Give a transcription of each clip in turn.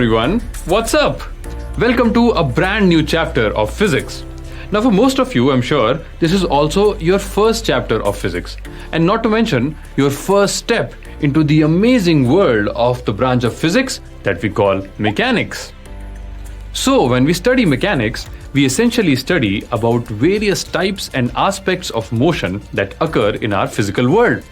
everyone, what's up? Welcome to a brand new chapter of physics. Now, for most of you, I'm sure this is also your first chapter of physics, and not to mention your first step into the amazing world of the branch of physics that we call mechanics. So, when we study mechanics, we essentially study about various types and aspects of motion that occur in our physical world.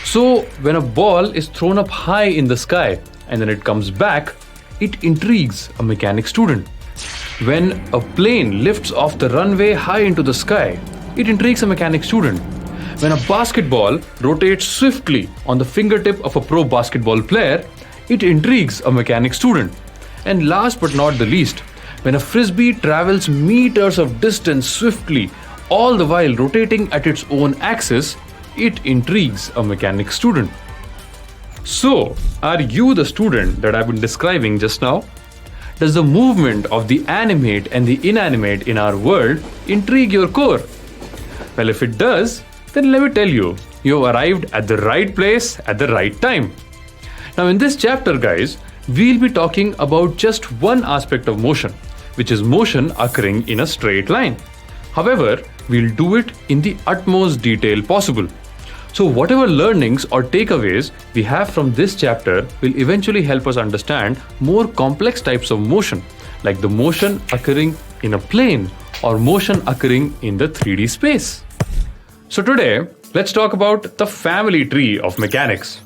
So, when a ball is thrown up high in the sky and then it comes back, it intrigues a mechanics student. When a plane lifts off the runway high into the sky, it intrigues a mechanics student. When a basketball rotates swiftly on the fingertip of a pro basketball player, it intrigues a mechanics student. And last but not the least, when a frisbee travels meters of distance swiftly, all the while rotating at its own axis, it intrigues a mechanics student. So, are you the student that I've been describing just now? Does the movement of the animate and the inanimate in our world intrigue your core? Well, if it does, then let me tell you, you've arrived at the right place at the right time. Now, in this chapter, guys, we'll be talking about just one aspect of motion, which is motion occurring in a straight line. However, we'll do it in the utmost detail possible. So whatever learnings or takeaways we have from this chapter will eventually help us understand more complex types of motion, like the motion occurring in a plane or motion occurring in the 3D space. So today, let's talk about the family tree of mechanics.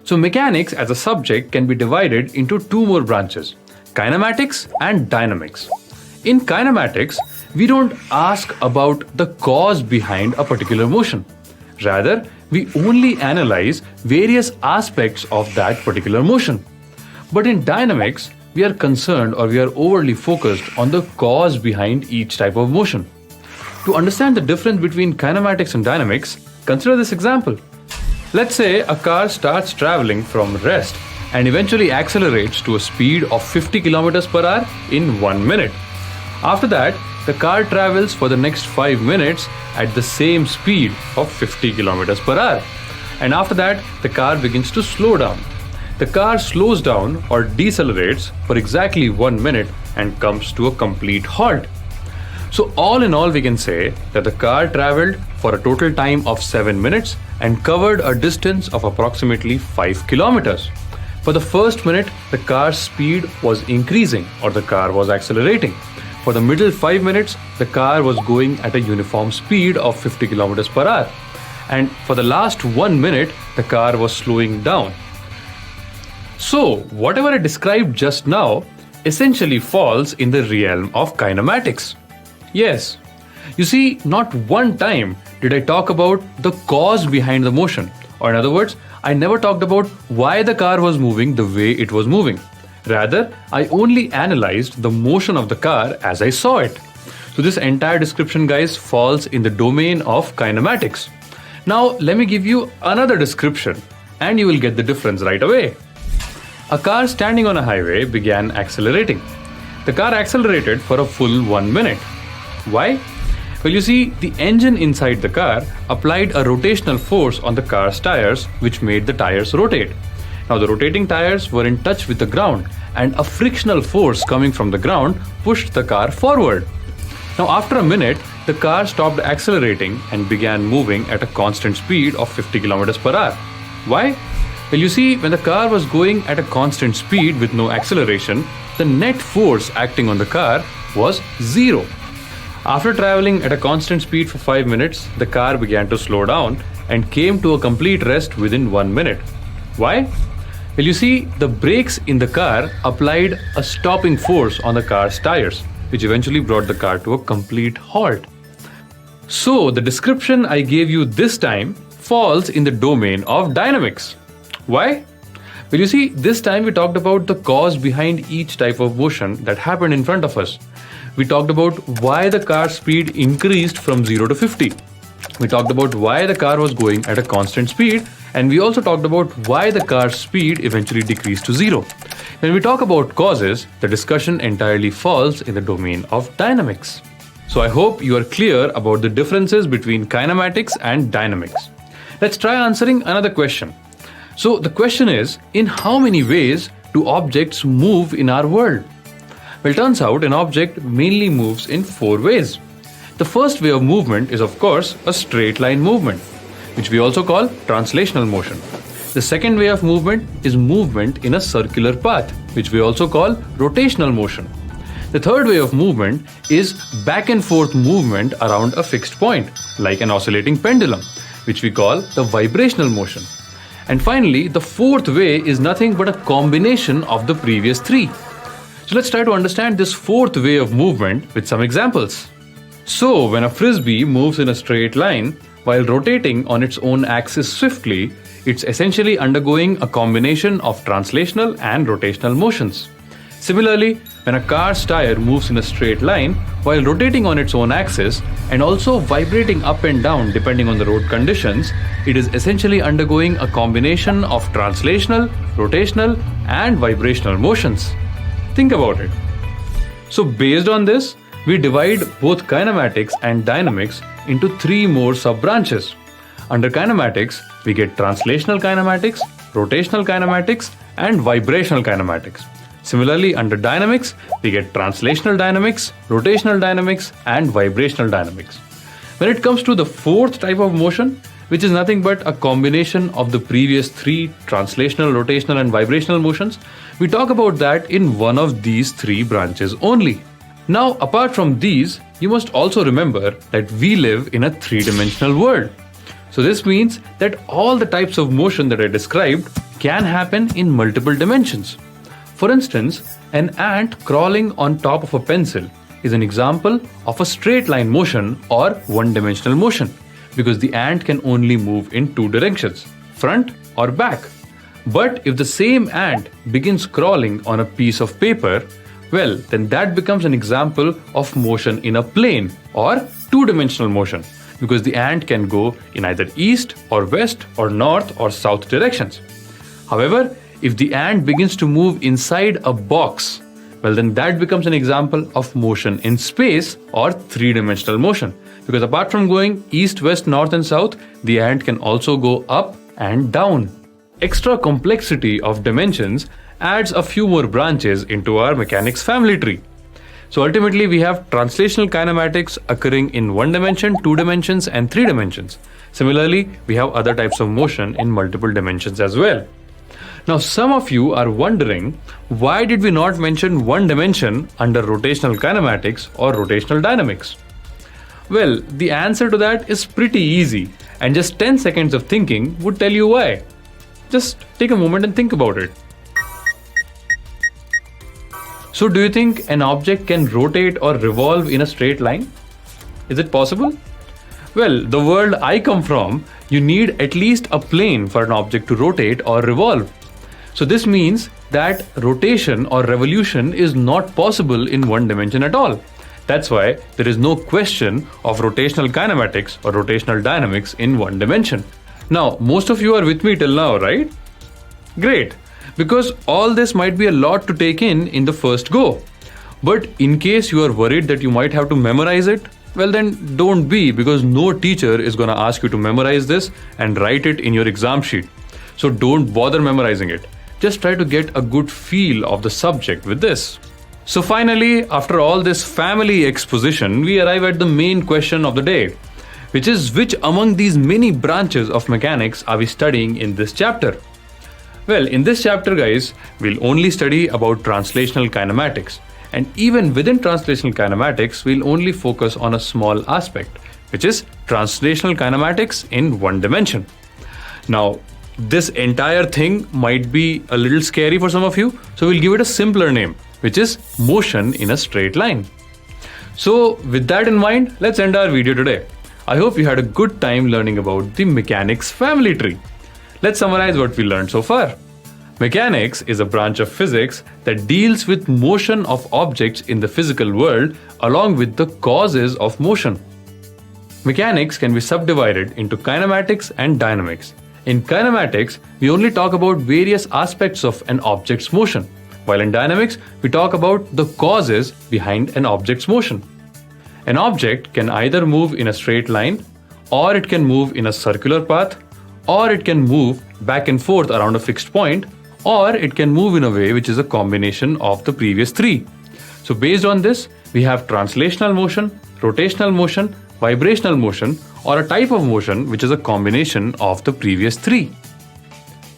So mechanics as a subject can be divided into two more branches, kinematics and dynamics. In kinematics, we don't ask about the cause behind a particular motion. Rather, we only analyze various aspects of that particular motion. But in dynamics, we are concerned or we are overly focused on the cause behind each type of motion. To understand the difference between kinematics and dynamics, consider this example. Let's say a car starts traveling from rest and eventually accelerates to a speed of 50 kilometers per hour in 1 minute. After that, the car travels for the next 5 minutes at the same speed of 50 kilometers per hour. And after that, the car begins to slow down. The car slows down or decelerates for exactly 1 minute and comes to a complete halt. So all in all, we can say that the car traveled for a total time of 7 minutes and covered a distance of approximately 5 kilometers. For the first minute, the car's speed was increasing or the car was accelerating. For the middle 5 minutes, the car was going at a uniform speed of 50 kilometers per hour. And for the last 1 minute, the car was slowing down. So, whatever I described just now essentially falls in the realm of kinematics. Yes, you see, not one time did I talk about the cause behind the motion. Or in other words, I never talked about why the car was moving the way it was moving. Rather, I only analyzed the motion of the car as I saw it. So this entire description, guys, falls in the domain of kinematics. Now, let me give you another description and you will get the difference right away. A car standing on a highway began accelerating. The car accelerated for a full 1 minute. Why? Well, you see, the engine inside the car applied a rotational force on the car's tires, which made the tires rotate. Now, the rotating tires were in touch with the ground, and a frictional force coming from the ground pushed the car forward. Now, after a minute, the car stopped accelerating and began moving at a constant speed of 50 kilometers per hour. Why? Well, you see, when the car was going at a constant speed with no acceleration, the net force acting on the car was zero. After traveling at a constant speed for 5 minutes, the car began to slow down and came to a complete rest within 1 minute. Why? Well, you see, the brakes in the car applied a stopping force on the car's tires, which eventually brought the car to a complete halt. So, the description I gave you this time falls in the domain of dynamics. Why? Well, you see, this time we talked about the cause behind each type of motion that happened in front of us. We talked about why the car's speed increased from 0 to 50. We talked about why the car was going at a constant speed, and we also talked about why the car's speed eventually decreased to 0. When we talk about causes, the discussion entirely falls in the domain of dynamics. So I hope you are clear about the differences between kinematics and dynamics. Let's try answering another question. So the question is, in how many ways do objects move in our world? Well, turns out an object mainly moves in 4 ways. The first way of movement is, of course, a straight line movement, which we also call translational motion. The second way of movement is movement in a circular path, which we also call rotational motion. The third way of movement is back and forth movement around a fixed point, like an oscillating pendulum, which we call the vibrational motion. And finally, the fourth way is nothing but a combination of the previous 3. So let's try to understand this fourth way of movement with some examples. So when a frisbee moves in a straight line while rotating on its own axis swiftly, it's essentially undergoing a combination of translational and rotational motions. Similarly, when a car's tire moves in a straight line while rotating on its own axis and also vibrating up and down depending on the road conditions, it is essentially undergoing a combination of translational, rotational, and vibrational motions. Think about it. So based on this, we divide both kinematics and dynamics into 3 more sub-branches. Under kinematics, we get translational kinematics, rotational kinematics, and vibrational kinematics. Similarly, under dynamics, we get translational dynamics, rotational dynamics, and vibrational dynamics. When it comes to the fourth type of motion, which is nothing but a combination of the previous 3 translational, rotational, and vibrational motions, we talk about that in one of these 3 branches only. Now, apart from these, you must also remember that we live in a 3-dimensional world. So this means that all the types of motion that I described can happen in multiple dimensions. For instance, an ant crawling on top of a pencil is an example of a straight line motion or one-dimensional motion, because the ant can only move in 2 directions, front or back. But if the same ant begins crawling on a piece of paper, well, then that becomes an example of motion in a plane or 2-dimensional motion, because the ant can go in either east or west or north or south directions. However, if the ant begins to move inside a box, well, then that becomes an example of motion in space or 3-dimensional motion, because apart from going east, west, north, and south, the ant can also go up and down. Extra complexity of dimensions adds a few more branches into our mechanics family tree. So ultimately, we have translational kinematics occurring in 1 dimension, 2 dimensions, and 3 dimensions. Similarly, we have other types of motion in multiple dimensions as well. Now, some of you are wondering, why did we not mention 1 dimension under rotational kinematics or rotational dynamics? Well, the answer to that is pretty easy, and just 10 seconds of thinking would tell you why. Just take a moment and think about it. So do you think an object can rotate or revolve in a straight line? Is it possible? Well, the world I come from, you need at least a plane for an object to rotate or revolve. So this means that rotation or revolution is not possible in 1 dimension at all. That's why there is no question of rotational kinematics or rotational dynamics in 1 dimension. Now, most of you are with me till now, right? Great. Because all this might be a lot to take in the first go. But in case you are worried that you might have to memorize it, well then don't be, because no teacher is going to ask you to memorize this and write it in your exam sheet. So don't bother memorizing it. Just try to get a good feel of the subject with this. So finally, after all this family exposition, we arrive at the main question of the day, which is, which among these many branches of mechanics are we studying in this chapter? Well, in this chapter, guys, we'll only study about translational kinematics. And even within translational kinematics, we'll only focus on a small aspect, which is translational kinematics in 1 dimension. Now, this entire thing might be a little scary for some of you, so we'll give it a simpler name, which is motion in a straight line. So with that in mind, let's end our video today. I hope you had a good time learning about the mechanics family tree. Let's summarize what we learned so far. Mechanics is a branch of physics that deals with motion of objects in the physical world along with the causes of motion. Mechanics can be subdivided into kinematics and dynamics. In kinematics, we only talk about various aspects of an object's motion, while in dynamics, we talk about the causes behind an object's motion. An object can either move in a straight line, or it can move in a circular path, or it can move back and forth around a fixed point, or it can move in a way which is a combination of the previous three. So based on this, we have translational motion, rotational motion, vibrational motion, or a type of motion which is a combination of the previous three.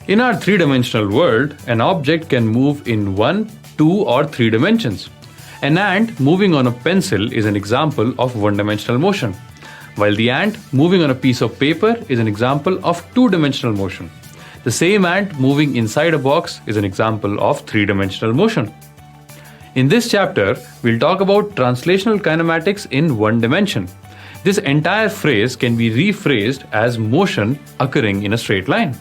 In our three-dimensional world, an object can move in 1, 2, or 3 dimensions. An ant moving on a pencil is an example of one-dimensional motion, while the ant moving on a piece of paper is an example of two-dimensional motion. The same ant moving inside a box is an example of three-dimensional motion. In this chapter, we'll talk about translational kinematics in one dimension. This entire phrase can be rephrased as motion occurring in a straight line.